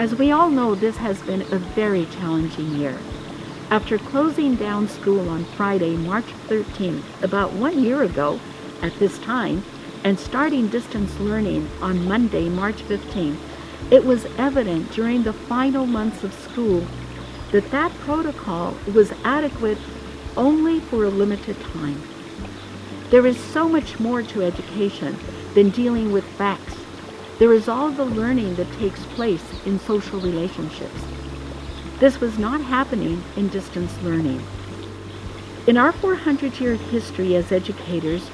As we all know, this has been a very challenging year. After closing down school on Friday, March 13th, about 1 year ago at this time, and starting distance learning on Monday, March 15th, it was evident during the final months of school that that protocol was adequate only for a limited time. There is so much more to education than dealing with facts. There is all the learning that takes place in social relationships. This was not happening in distance learning. In our 400-year history as educators,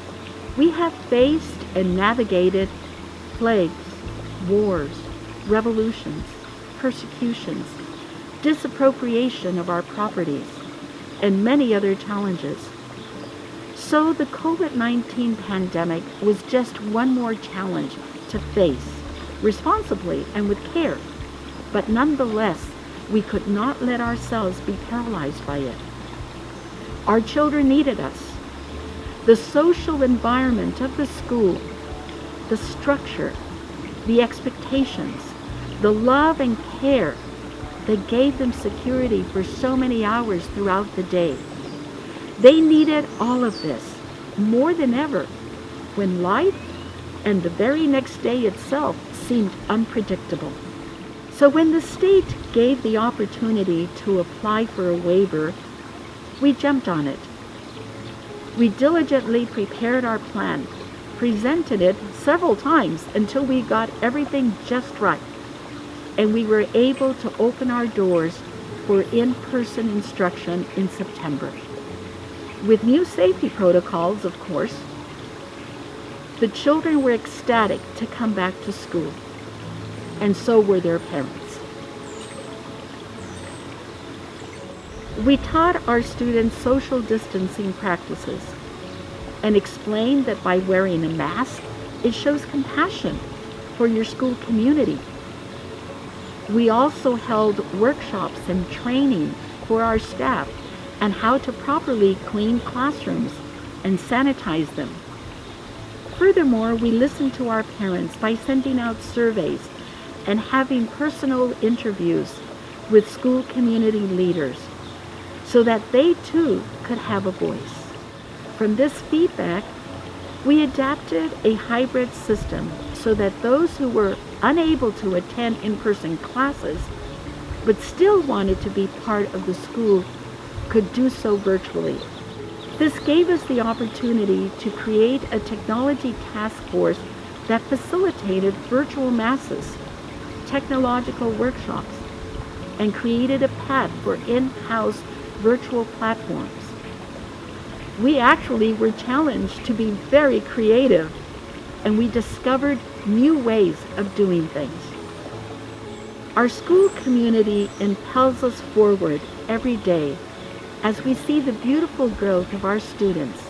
we have faced and navigated plagues, wars, revolutions, persecutions, disappropriation of our properties, and many other challenges. So the COVID-19 pandemic was just one more challenge to face, responsibly and with care. But nonetheless, we could not let ourselves be paralyzed by it. Our children needed us. The social environment of the school, the structure, the expectations, the love and care that gave them security for so many hours throughout the day. They needed all of this more than ever when life and the very next day itself seemed unpredictable. So when the state gave the opportunity to apply for a waiver, we jumped on it. We diligently prepared our plan, presented it several times until we got everything just right, and we were able to open our doors for in-person instruction in September. With new safety protocols, of course. The children were ecstatic to come back to school, and so were their parents. We taught our students social distancing practices and explained that by wearing a mask, it shows compassion for your school community. We also held workshops and training for our staff on how to properly clean classrooms and sanitize them. Furthermore, we listened to our parents by sending out surveys and having personal interviews with school community leaders so that they too could have a voice. From this feedback, we adapted a hybrid system so that those who were unable to attend in-person classes but still wanted to be part of the school could do so virtually. This gave us the opportunity to create a technology task force that facilitated virtual masses, technological workshops, and created a path for in-house virtual platforms. We actually were challenged to be very creative, and we discovered new ways of doing things. Our school community impels us forward every day as we see the beautiful growth of our students,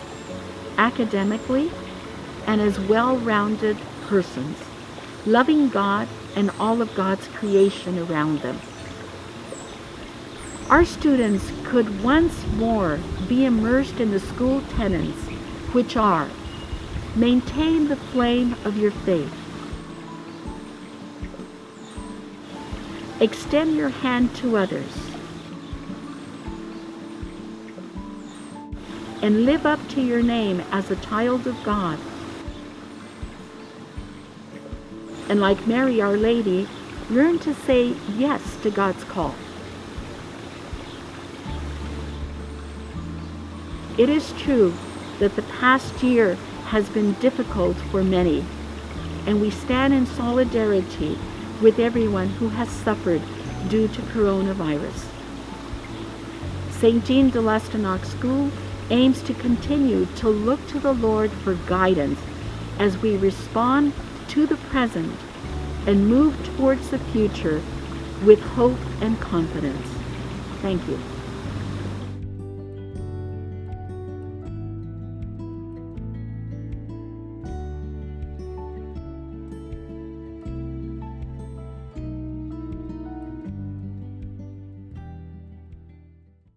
academically and as well-rounded persons, loving God and all of God's creation around them. Our students could once more be immersed in the school tenets, which are: maintain the flame of your faith, extend your hand to others, and live up to your name as a child of God. And like Mary, Our Lady, learn to say yes to God's call. It is true that the past year has been difficult for many, and we stand in solidarity with everyone who has suffered due to coronavirus. St. Jeanne de Lestonnac School aims to continue to look to the Lord for guidance as we respond to the present and move towards the future with hope and confidence. Thank you.